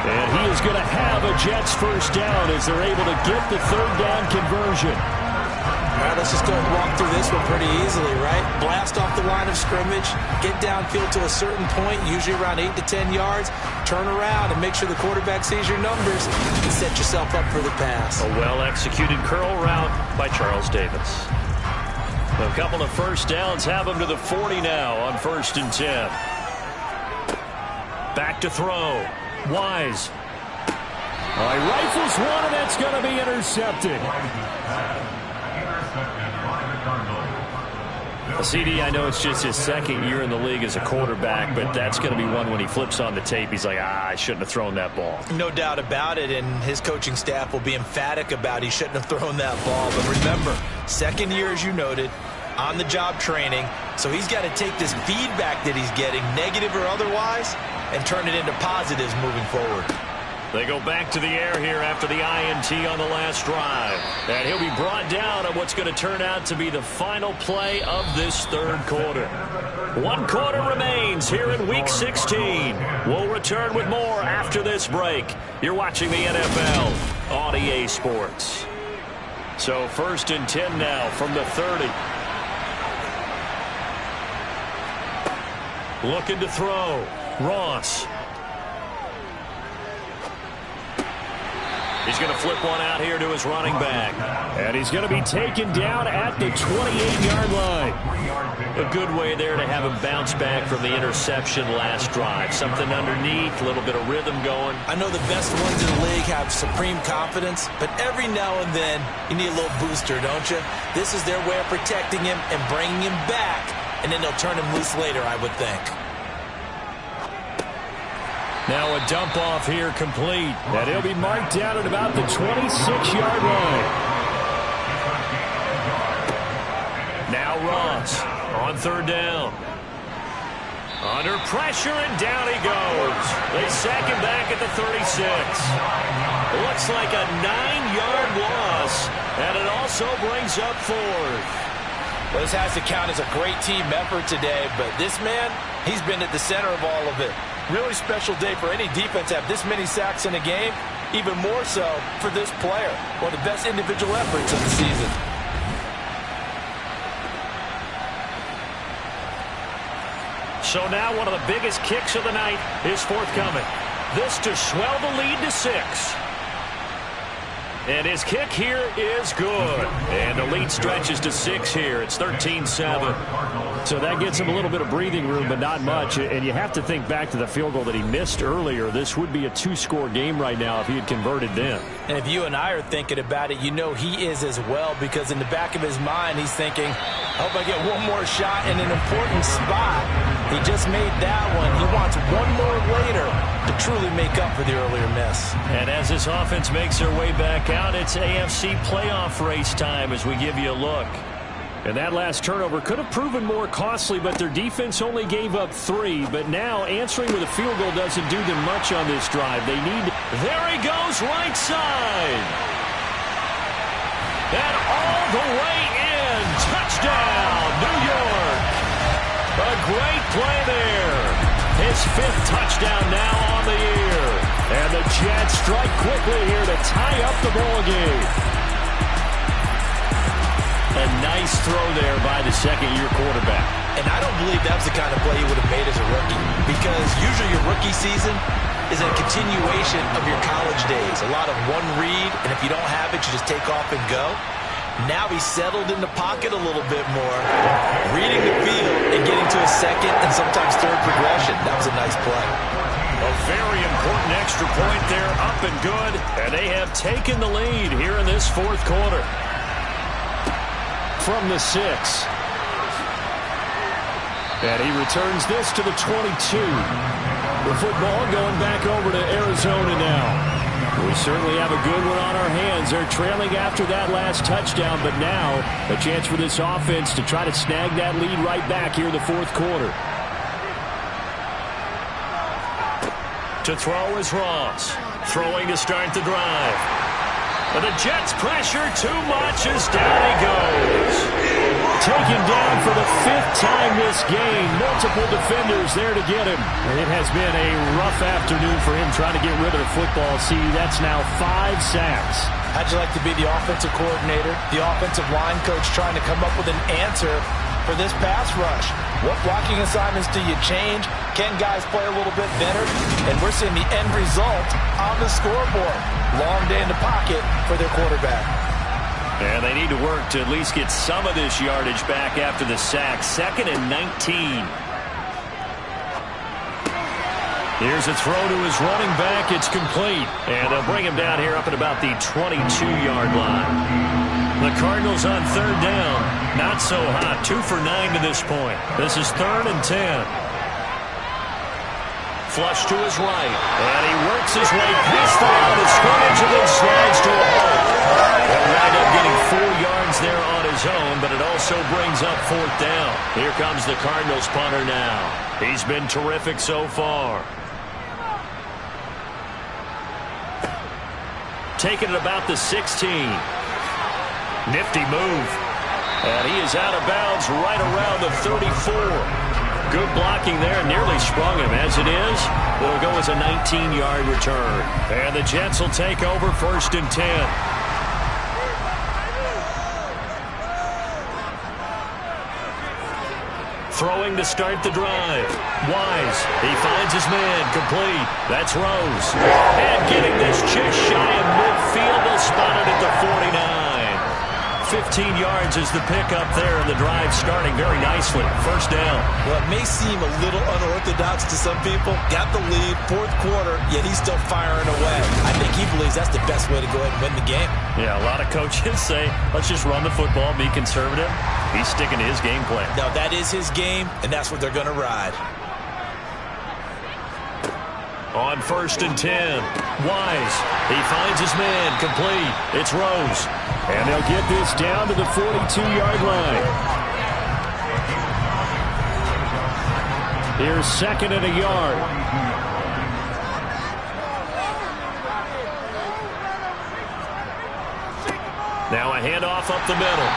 And he is going to have a Jets 1st down as they're able to get the 3rd down conversion. All right, let's just go and walk through this one pretty easily, right? Blast off the line of scrimmage, get downfield to a certain point, usually around 8 to 10 yards, turn around and make sure the quarterback sees your numbers and set yourself up for the pass. A well-executed curl route by Charles Davis. A couple of 1st downs have him to the 40 now on 1st and 10. Back to throw. Wise. He rifles one, and that's going to be intercepted. CD, I know it's just his 2nd year in the league as a quarterback, but that's going to be one when he flips on the tape. He's like, I shouldn't have thrown that ball. No doubt about it, and his coaching staff will be emphatic about he shouldn't have thrown that ball. But remember, 2nd year, as you noted, on-the-job training, so he's got to take this feedback that he's getting, negative or otherwise, and turn it into positives moving forward. They go back to the air here after the INT on the last drive. And he'll be brought down on what's going to turn out to be the final play of this 3rd quarter. 1 quarter remains here in Week 16. We'll return with more after this break. You're watching the NFL on EA Sports. So 1st and 10 now from the 30. Looking to throw. Ross. He's going to flip one out here to his running back. And he's going to be taken down at the 28-yard line. A good way there to have him bounce back from the interception last drive. Something underneath, a little bit of rhythm going. I know the best ones in the league have supreme confidence, but every now and then you need a little booster, don't you? This is their way of protecting him and bringing him back, and then they'll turn him loose later, I would think. Now a dump off here complete. And he'll be marked down at about the 26-yard line. Now Ross on third down. Under pressure, and down he goes. They sack him back at the 36. Looks like a 9-yard loss, and it also brings up fourth. Well, this has to count as a great team effort today, but this man, he's been at the center of all of it. Really special day for any defense to have this many sacks in a game, even more so for this player. One of the best individual efforts of the season. So now one of the biggest kicks of the night is forthcoming. This to swell the lead to 6. And his kick here is good. And the lead stretches to 6 here. It's 13-7. So that gets him a little bit of breathing room, but not much. And you have to think back to the field goal that he missed earlier. This would be a 2-score game right now if he had converted then. And if you and I are thinking about it, you know he is as well, because in the back of his mind, he's thinking, I hope I get one more shot in an important spot. He just made that one. He wants one more later to truly make up for the earlier miss. And as this offense makes their way back out, it's AFC playoff race time as we give you a look. And that last turnover could have proven more costly, but their defense only gave up 3. But now answering with a field goal doesn't do them much on this drive. They need... There he goes, right side. And all the way in. Touchdown, New York. A great play there. His 5th touchdown now on the year. And the Jets strike quickly here to tie up the ball game. A nice throw there by the second-year quarterback. And I don't believe that's the kind of play he would have made as a rookie, because usually your rookie season is a continuation of your college days. A lot of one read, and if you don't have it, you just take off and go. Now he's settled in the pocket a little bit more, reading the field and getting to a second and sometimes third progression. That was a nice play. A very important extra point there, up and good. And they have taken the lead here in this fourth quarter. From the 6. And he returns this to the 22. The football going back over to Arizona now. We certainly have a good one on our hands. They're trailing after that last touchdown, but now a chance for this offense to try to snag that lead right back here in the fourth quarter. To throw is Ross. Throwing to start the drive. And the Jets pressure too much as down he goes. Taken down for the 5th time this game. Multiple defenders there to get him. It has been a rough afternoon for him trying to get rid of the football. See, that's now 5 sacks. How'd you like to be the offensive coordinator, the offensive line coach, trying to come up with an answer for this pass rush? What blocking assignments do you change? Can guys play a little bit better? And we're seeing the end result on the scoreboard. Long day in the pocket for their quarterback. And they need to work to at least get some of this yardage back after the sack. 2nd and 19. Here's a throw to his running back. It's complete. And they'll bring him down here up at about the 22-yard line. The Cardinals on third down. Not so hot. 2 for 9 to this point. This is 3rd and 10. Flush to his right. And he works his way past the line of scrimmage and then slides to a halt. He'll wind up getting 4 yards there on his own, but it also brings up 4th down. Here comes the Cardinals punter now. He's been terrific so far. Taking it about the 16. Nifty move. And he is out of bounds right around the 34. Good blocking there. Nearly sprung him. As it is, it'll go as a 19-yard return. And the Jets will take over 1st and 10. Throwing to start the drive. Wise. He finds his man. Complete. That's Rose. And getting this just shy of midfield. 15 yards is the pickup there, and the drive starting very nicely. First down. Well, it may seem a little unorthodox to some people. Got the lead, fourth quarter, yet he's still firing away. I think he believes that's the best way to go ahead and win the game. Yeah, a lot of coaches say, let's just run the football, be conservative. He's sticking to his game plan. No, that is his game, and that's what they're going to ride. On 1st and 10, Wise. He finds his man, complete. It's Rose. And they'll get this down to the 42-yard line. Here's 2nd and a yard. Now a handoff up the middle.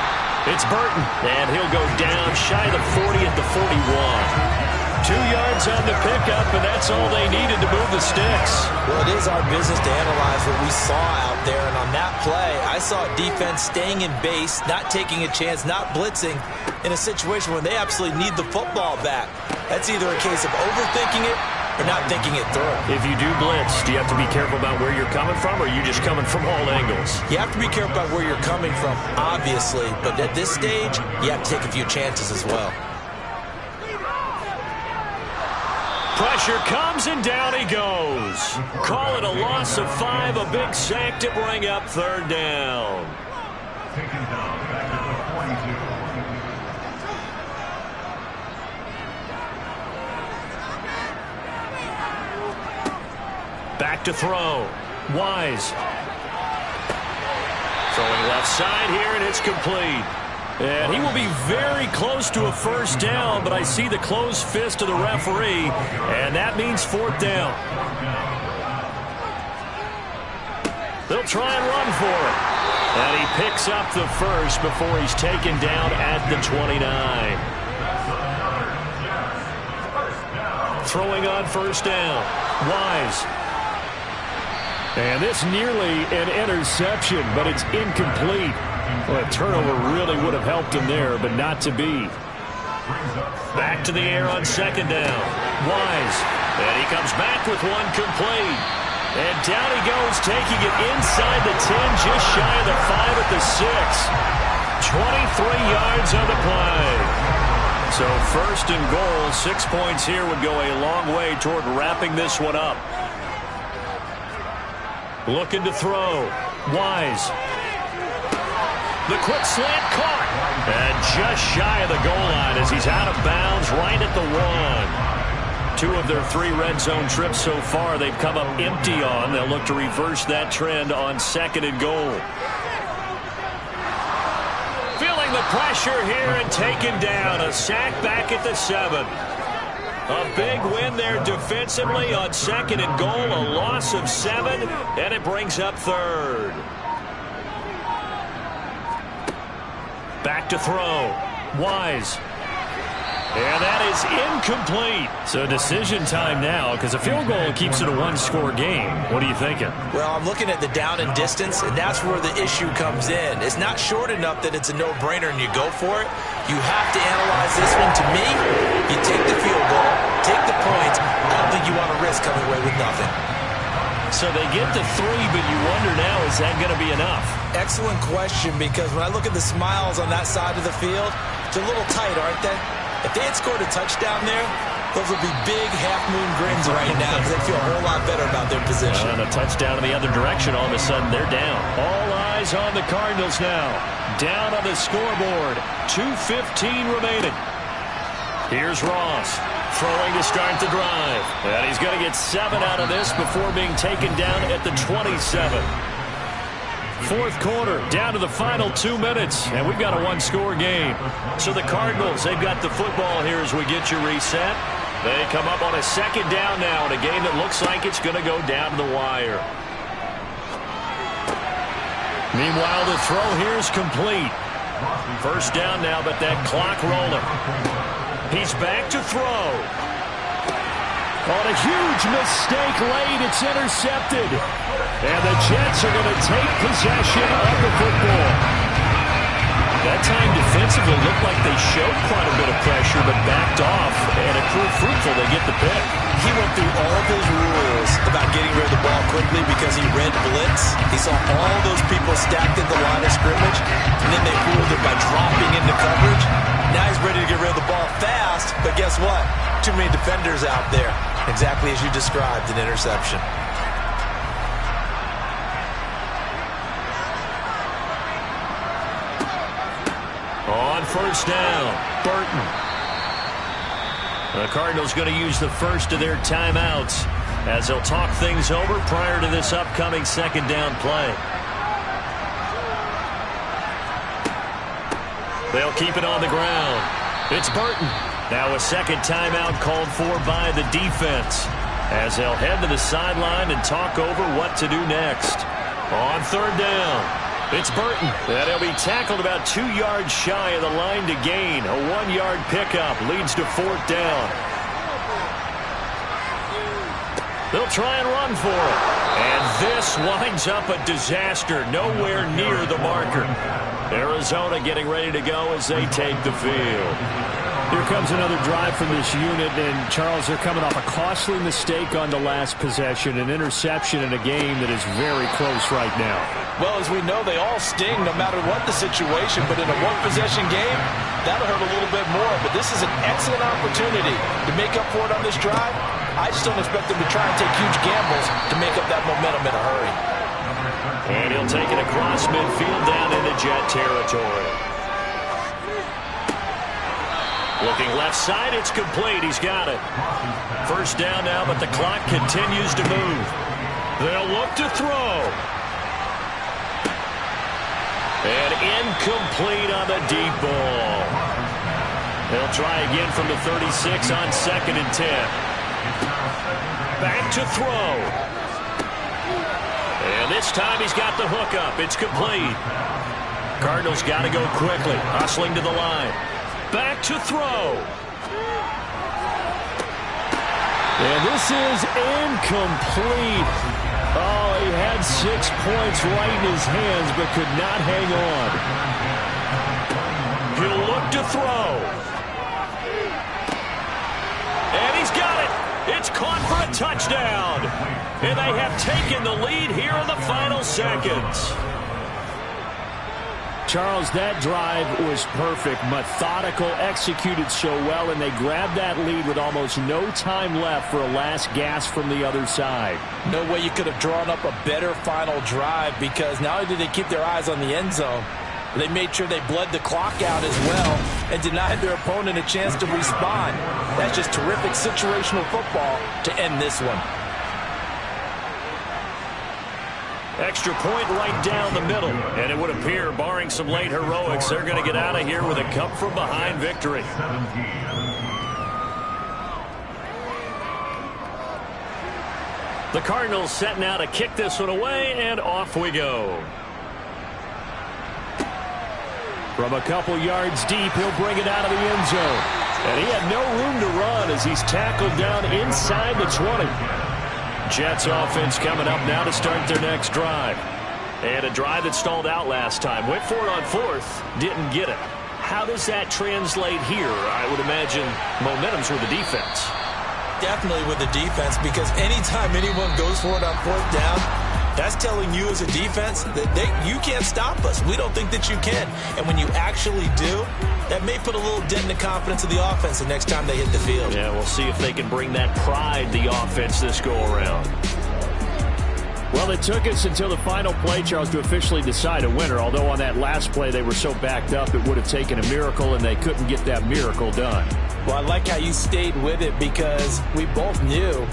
It's Burton, and he'll go down shy of the 40 at the 41. 2 yards on the pickup, and that's all they needed to move the sticks. Well, it is our business to analyze what we saw out there, and on that play, I saw defense staying in base, not taking a chance, not blitzing in a situation where they absolutely need the football back. That's either a case of overthinking it or not thinking it through. If you do blitz, do you have to be careful about where you're coming from, or are you just coming from all angles? You have to be careful about where you're coming from, obviously, but at this stage, you have to take a few chances as well. Pressure comes, and down he goes. Call it a loss of 5, a big sack to bring up 3rd down. Taken down back at the 42. Back to throw. Wise. Throwing left side here, and it's complete. And he will be very close to a 1st down, but I see the closed fist of the referee, and that means 4th down. They'll try and run for it. And he picks up the first before he's taken down at the 29. Throwing on 1st down. Wise. And this nearly an interception, but it's incomplete. Well, a turnover really would have helped him there, but not to be. Back to the air on 2nd down. Wise. And he comes back with one complete. And down he goes, taking it inside the 10, just shy of the 5 at the 6. 23 yards on the play. So 1st and goal, 6 points here would go a long way toward wrapping this one up. Looking to throw. Wise. The quick slant caught. And just shy of the goal line as he's out of bounds right at the 1. 2 of their 3 red zone trips so far they've come up empty on. They'll look to reverse that trend on 2nd and goal. Feeling the pressure here and taken down. A sack back at the 7. A big win there defensively on 2nd and goal. A loss of 7, and it brings up 3rd. Back to throw. Wise. And that is incomplete. So decision time now, because a field goal keeps it a 1-score game. What are you thinking? Well, I'm looking at the down and distance, and that's where the issue comes in. It's not short enough that it's a no-brainer and you go for it. You have to analyze this one. To me, you take the field goal, take the points. I don't think you want to risk coming away with nothing. So they get to 3, but you wonder now, is that going to be enough? Excellent question, because when I look at the smiles on that side of the field, it's a little tight, aren't they? If they had scored a touchdown there, those would be big half-moon grins right now because they feel a whole lot better about their position. And a touchdown in the other direction, all of a sudden they're down. All eyes on the Cardinals now. Down on the scoreboard. 2:15 remaining. Here's Ross. Throwing to start the drive. And he's going to get 7 out of this before being taken down at the 27. 4th quarter, down to the final 2 minutes, and we've got a 1-score game. So the Cardinals, they've got the football here as we get you reset. They come up on a 2nd down now in a game that looks like it's going to go down to the wire. Meanwhile, the throw here is complete. 1st down now, but that clock rolling. He's back to throw. On a huge mistake late, it's intercepted. And the Jets are going to take possession of the football. That time defensively looked like they showed quite a bit of pressure, but backed off, and it proved fruitful. They get the pick. He went through all of his rules about getting rid of the ball quickly because he read blitz. He saw all those people stacked at the line of scrimmage, and then they fooled it by dropping into coverage. Now he's ready to get rid of the ball fast, but guess what? Too many defenders out there. Exactly as you described, an interception. On first down, Burton. The Cardinals going to use the first of their timeouts as they'll talk things over prior to this upcoming second down play. They'll keep it on the ground. It's Burton. Now a second timeout called for by the defense as they'll head to the sideline and talk over what to do next. On third down, it's Burton. And he'll be tackled about 2 yards shy of the line to gain. A 1-yard pickup leads to fourth down. They'll try and run for it. And this winds up a disaster. Nowhere near the marker. Arizona getting ready to go as they take the field. Here comes another drive from this unit, and Charles, they're coming off a costly mistake on the last possession, an interception in a game that is very close right now. Well, as we know, they all sting no matter what the situation, but in a one-possession game, that'll hurt a little bit more. But this is an excellent opportunity to make up for it on this drive. I just don't expect them to try and take huge gambles to make up that momentum in a hurry. And he'll take it across midfield down into Jet territory. Looking left side, it's complete. He's got it. First down now, but the clock continues to move. They'll look to throw. And incomplete on the deep ball. They'll try again from the 36 on 2nd and 10. Back to throw. And this time he's got the hook up. It's complete. Cardinals got to go quickly. Hustling to the line. Back to throw. And this is incomplete. Oh, he had 6 points right in his hands, but could not hang on. He'll look to throw. And he's got it. It's caught for a touchdown. And they have taken the lead here in the final seconds. Charles, that drive was perfect, methodical, executed so well, and they grabbed that lead with almost no time left for a last gasp from the other side. No way you could have drawn up a better final drive, because not only did they keep their eyes on the end zone, they made sure they bled the clock out as well and denied their opponent a chance to respond. That's just terrific situational football to end this one. Extra point right down the middle. And it would appear, barring some late heroics, they're going to get out of here with a come-from-behind victory. The Cardinals setting out to kick this one away, and off we go. From a couple yards deep, he'll bring it out of the end zone. And he had no room to run as he's tackled down inside the 20. Jets offense coming up now to start their next drive. And a drive that stalled out last time. Went for it on fourth, didn't get it. How does that translate here? I would imagine momentum's with the defense. Definitely with the defense, because anytime anyone goes for it on fourth down, that's telling you as a defense that you can't stop us. We don't think that you can. And when you actually do, that may put a little dent in the confidence of the offense the next time they hit the field. Yeah, we'll see if they can bring that pride, the offense, this go-around. Well, it took us until the final play, Charles, to officially decide a winner. Although on that last play they were so backed up, it would have taken a miracle, and they couldn't get that miracle done. Well, I like how you stayed with it, because we both knew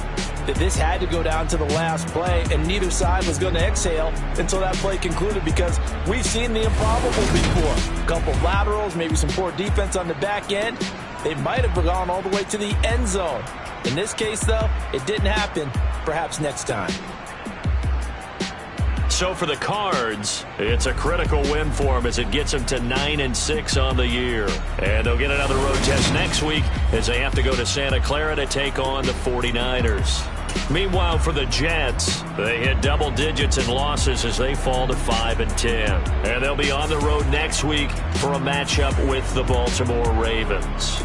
that this had to go down to the last play, and neither side was going to exhale until that play concluded, because we've seen the improbable before. A couple laterals, maybe some poor defense on the back end. They might have gone all the way to the end zone. In this case, though, it didn't happen. Perhaps next time. So for the Cards, it's a critical win for them as it gets them to 9-6 on the year. And they'll get another road test next week as they have to go to Santa Clara to take on the 49ers. Meanwhile, for the Jets, they hit double digits in losses as they fall to 5-10. And they'll be on the road next week for a matchup with the Baltimore Ravens.